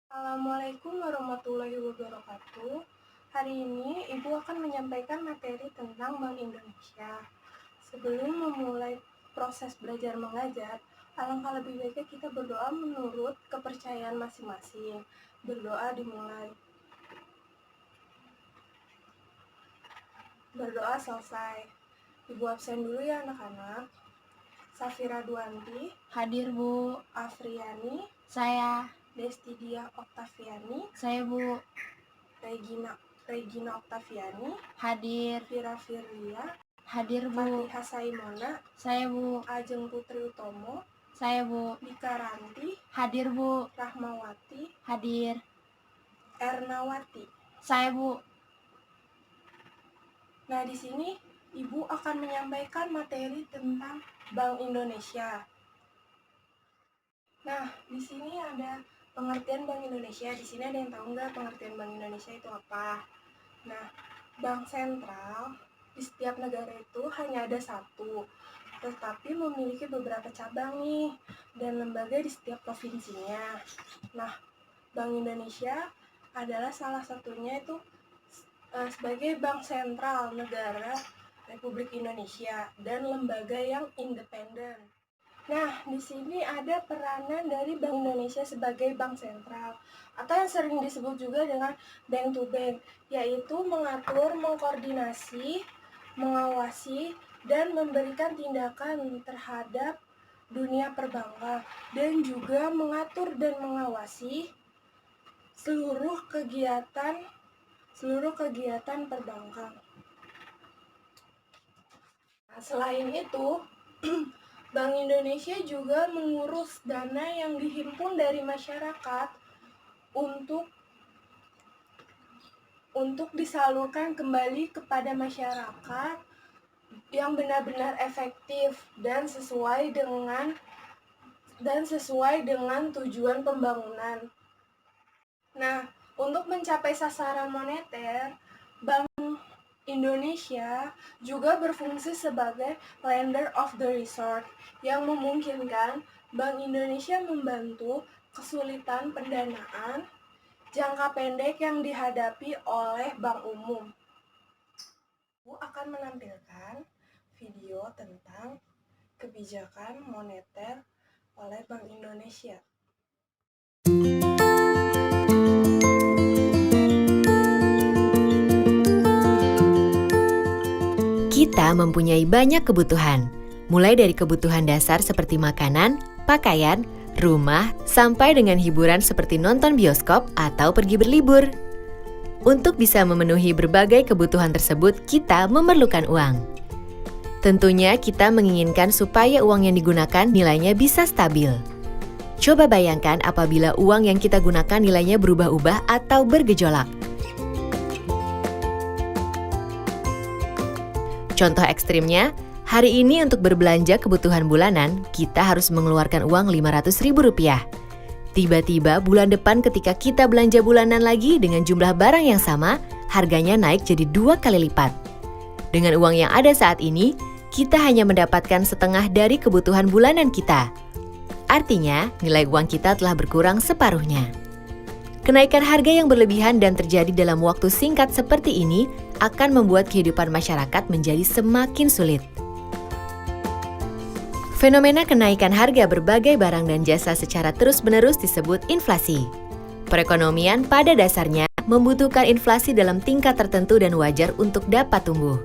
Assalamualaikum warahmatullahi wabarakatuh. Hari ini Ibu akan menyampaikan materi tentang Bank Indonesia. Sebelum memulai proses belajar mengajar, alangkah lebih baiknya kita berdoa menurut kepercayaan masing-masing. Berdoa dimulai. Berdoa selesai. Ibu absen dulu ya anak-anak. Safira Duanti, Hadir Bu, Afriani, saya Destidia Oktaviani, Bu. Regina Oktaviani, Hadir Vira Firlia, Bu. Fatihah Saimona, Saya Bu. Ajeng Putri Utomo, Saya Bu. Dika Ranti, Hadir Bu. Rahmawati, Hadir. Ernawati. Saya Bu. Nah, di sini Ibu akan menyampaikan materi tentang Bank Indonesia. Nah, di sini ada pengertian Bank Indonesia. Di sini ada yang tahu nggak pengertian Bank Indonesia itu apa? Nah, bank sentral di setiap negara itu hanya ada satu, tetapi memiliki beberapa cabang nih dan lembaga di setiap provinsinya. Nah, Bank Indonesia adalah salah satunya itu sebagai bank sentral negara Republik Indonesia dan lembaga yang independen. Nah, di sini ada peranan dari Bank Indonesia sebagai bank sentral atau yang sering disebut juga dengan bank to bank, yaitu mengatur, mengkoordinasi, mengawasi, dan memberikan tindakan terhadap dunia perbankan dan juga mengatur dan mengawasi seluruh kegiatan perbankan. Nah, selain itu, Bank Indonesia juga mengurus dana yang dihimpun dari masyarakat untuk disalurkan kembali kepada masyarakat yang benar-benar efektif dan sesuai dengan tujuan pembangunan. Nah, untuk mencapai sasaran moneter, Bank Indonesia juga berfungsi sebagai lender of the resort yang memungkinkan Bank Indonesia membantu kesulitan pendanaan jangka pendek yang dihadapi oleh bank umum. Aku akan menampilkan video tentang kebijakan moneter oleh Bank Indonesia. Kita mempunyai banyak kebutuhan, mulai dari kebutuhan dasar seperti makanan, pakaian, rumah, sampai dengan hiburan seperti nonton bioskop atau pergi berlibur. Untuk bisa memenuhi berbagai kebutuhan tersebut, kita memerlukan uang. Tentunya kita menginginkan supaya uang yang digunakan nilainya bisa stabil. Coba bayangkan apabila uang yang kita gunakan nilainya berubah-ubah atau bergejolak. Contoh ekstrimnya, hari ini untuk berbelanja kebutuhan bulanan, kita harus mengeluarkan uang Rp500.000. Tiba-tiba bulan depan ketika kita belanja bulanan lagi dengan jumlah barang yang sama, harganya naik jadi 2 kali lipat. Dengan uang yang ada saat ini, kita hanya mendapatkan setengah dari kebutuhan bulanan kita. Artinya, nilai uang kita telah berkurang separuhnya. Kenaikan harga yang berlebihan dan terjadi dalam waktu singkat seperti ini akan membuat kehidupan masyarakat menjadi semakin sulit. Fenomena kenaikan harga berbagai barang dan jasa secara terus-menerus disebut inflasi. Perekonomian pada dasarnya membutuhkan inflasi dalam tingkat tertentu dan wajar untuk dapat tumbuh.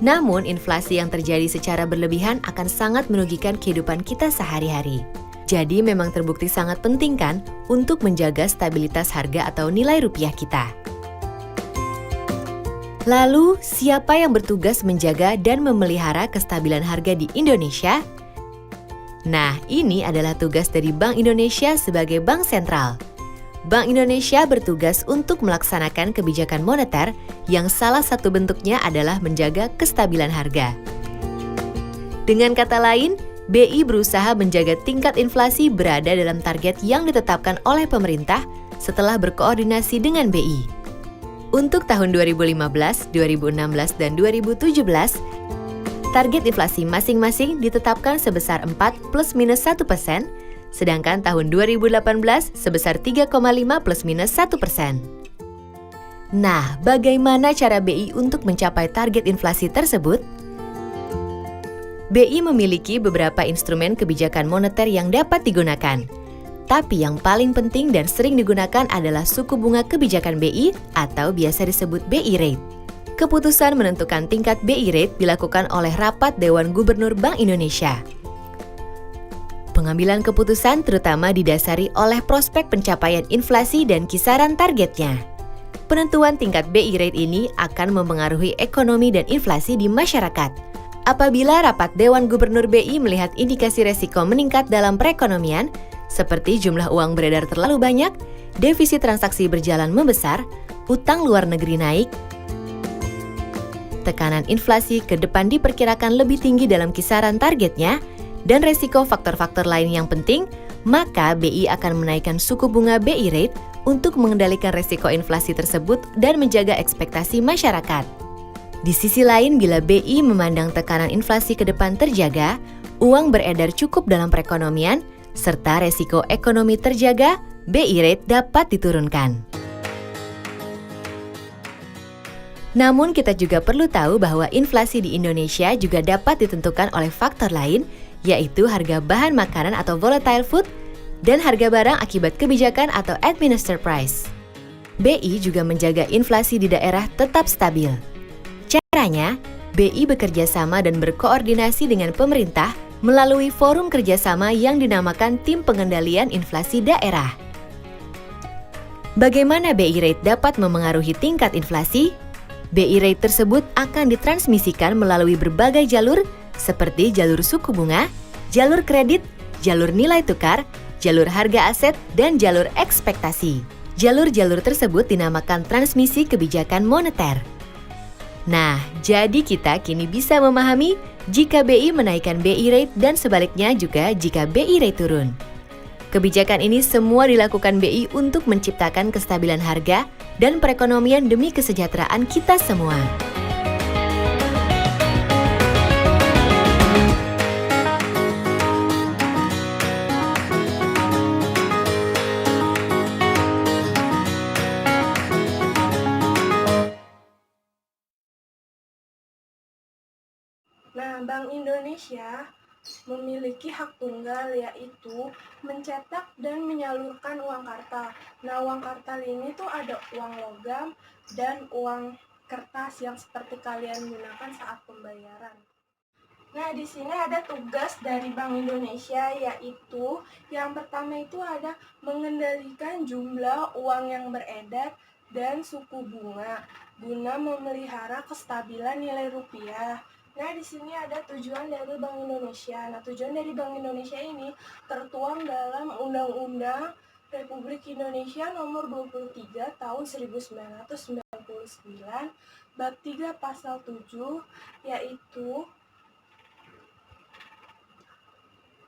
Namun, inflasi yang terjadi secara berlebihan akan sangat merugikan kehidupan kita sehari-hari. Jadi memang terbukti sangat penting kan untuk menjaga stabilitas harga atau nilai rupiah kita. Lalu, siapa yang bertugas menjaga dan memelihara kestabilan harga di Indonesia? Nah, ini adalah tugas dari Bank Indonesia sebagai bank sentral. Bank Indonesia bertugas untuk melaksanakan kebijakan moneter yang salah satu bentuknya adalah menjaga kestabilan harga. Dengan kata lain, BI berusaha menjaga tingkat inflasi berada dalam target yang ditetapkan oleh pemerintah setelah berkoordinasi dengan BI. Untuk tahun 2015, 2016, dan 2017, target inflasi masing-masing ditetapkan sebesar 4 ± 1%, sedangkan tahun 2018 sebesar 3,5 plus minus 1%. Nah, bagaimana cara BI untuk mencapai target inflasi tersebut? BI memiliki beberapa instrumen kebijakan moneter yang dapat digunakan. Tapi yang paling penting dan sering digunakan adalah suku bunga kebijakan BI atau biasa disebut BI Rate. Keputusan menentukan tingkat BI Rate dilakukan oleh Rapat Dewan Gubernur Bank Indonesia. Pengambilan keputusan terutama didasari oleh prospek pencapaian inflasi dan kisaran targetnya. Penentuan tingkat BI Rate ini akan mempengaruhi ekonomi dan inflasi di masyarakat. Apabila Rapat Dewan Gubernur BI melihat indikasi resiko meningkat dalam perekonomian, seperti jumlah uang beredar terlalu banyak, defisit transaksi berjalan membesar, utang luar negeri naik, tekanan inflasi ke depan diperkirakan lebih tinggi dalam kisaran targetnya, dan resiko faktor-faktor lain yang penting, maka BI akan menaikkan suku bunga BI Rate untuk mengendalikan resiko inflasi tersebut dan menjaga ekspektasi masyarakat. Di sisi lain, bila BI memandang tekanan inflasi ke depan terjaga, uang beredar cukup dalam perekonomian, serta resiko ekonomi terjaga, BI Rate dapat diturunkan. Namun kita juga perlu tahu bahwa inflasi di Indonesia juga dapat ditentukan oleh faktor lain, yaitu harga bahan makanan atau volatile food, dan harga barang akibat kebijakan atau administered price. BI juga menjaga inflasi di daerah tetap stabil. Caranya, BI bekerja sama dan berkoordinasi dengan pemerintah melalui forum kerjasama yang dinamakan Tim Pengendalian Inflasi Daerah. Bagaimana BI Rate dapat memengaruhi tingkat inflasi? BI Rate tersebut akan ditransmisikan melalui berbagai jalur seperti jalur suku bunga, jalur kredit, jalur nilai tukar, jalur harga aset, dan jalur ekspektasi. Jalur-jalur tersebut dinamakan transmisi kebijakan moneter. Nah, jadi kita kini bisa memahami jika BI menaikkan BI Rate dan sebaliknya juga jika BI Rate turun. Kebijakan ini semua dilakukan BI untuk menciptakan kestabilan harga dan perekonomian demi kesejahteraan kita semua. Nah, Bank Indonesia memiliki hak tunggal, yaitu mencetak dan menyalurkan uang kartal. Nah, uang kartal ini tuh ada uang logam dan uang kertas yang seperti kalian gunakan saat pembayaran. Nah, di sini ada tugas dari Bank Indonesia, yaitu yang pertama itu ada mengendalikan jumlah uang yang beredar dan suku bunga guna memelihara kestabilan nilai rupiah. Nah, di sini ada tujuan dari Bank Indonesia. Nah, tujuan dari Bank Indonesia ini tertuang dalam Undang-Undang Republik Indonesia Nomor 23 Tahun 1999, Bab 3 Pasal 7, yaitu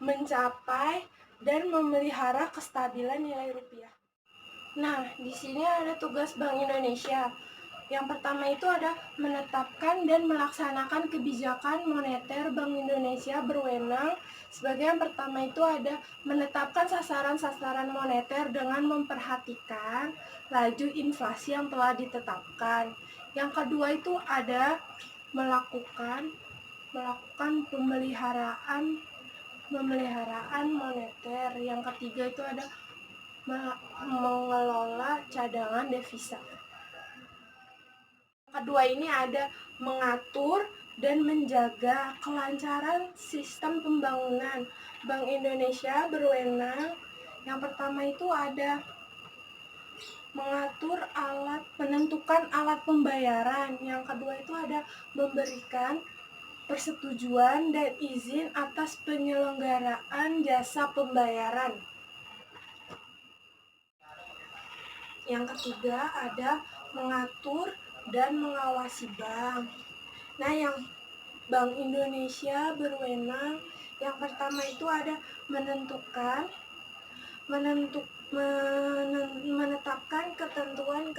mencapai dan memelihara kestabilan nilai rupiah. Nah, di sini ada tugas Bank Indonesia. Yang pertama itu ada menetapkan dan melaksanakan kebijakan moneter. Bank Indonesia berwenang sebagai yang pertama itu ada menetapkan sasaran-sasaran moneter dengan memperhatikan laju inflasi yang telah ditetapkan. Yang kedua itu ada melakukan pemeliharaan moneter. Yang ketiga itu ada mengelola cadangan devisa. Kedua ini ada mengatur dan menjaga kelancaran sistem pembangunan. Bank Indonesia berwenang yang pertama itu ada menentukan alat pembayaran. Yang kedua itu ada memberikan persetujuan dan izin atas penyelenggaraan jasa pembayaran. Yang ketiga ada mengatur dan mengawasi bank. Nah, yang Bank Indonesia berwenang yang pertama itu ada menetapkan ketentuan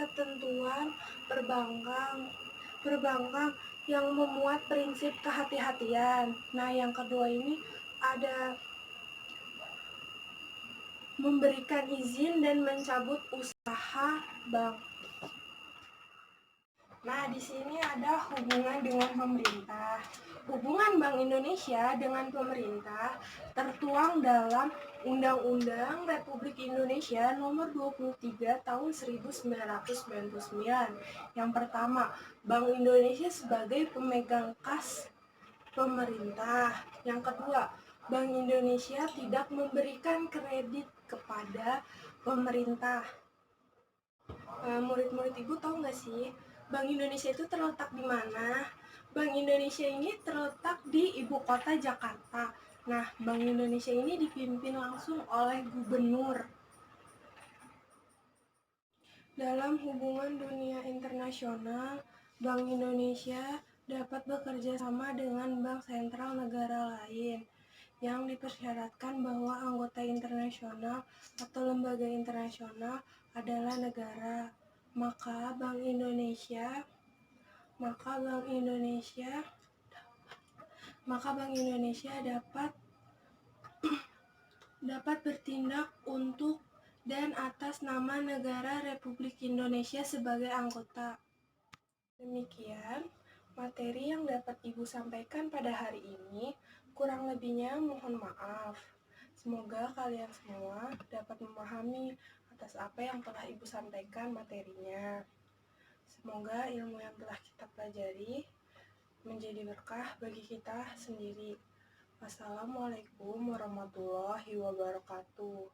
perbankan yang memuat prinsip kehati-hatian. Nah, yang kedua ini ada memberikan izin dan mencabut usaha bank. Nah, di sini ada hubungan dengan pemerintah. Hubungan Bank Indonesia dengan pemerintah tertuang dalam Undang-Undang Republik Indonesia Nomor 23 Tahun 1999. Yang pertama, Bank Indonesia sebagai pemegang kas pemerintah. Yang kedua, Bank Indonesia tidak memberikan kredit kepada pemerintah. Murid-murid ibu tahu nggak sih, Bank Indonesia itu terletak di mana? Bank Indonesia ini terletak di ibu kota Jakarta. Nah, Bank Indonesia ini dipimpin langsung oleh gubernur. Dalam hubungan dunia internasional, Bank Indonesia dapat bekerja sama dengan bank sentral negara lain yang dipersyaratkan bahwa anggota internasional atau lembaga internasional adalah negara. Maka Bank Indonesia dapat bertindak untuk dan atas nama negara Republik Indonesia sebagai anggota. Demikian materi yang dapat Ibu sampaikan pada hari ini. Kurang lebihnya mohon maaf. Semoga kalian semua dapat memahami atas apa yang telah Ibu sampaikan materinya. Semoga ilmu yang telah kita pelajari menjadi berkah bagi kita sendiri. Wassalamualaikum warahmatullahi wabarakatuh.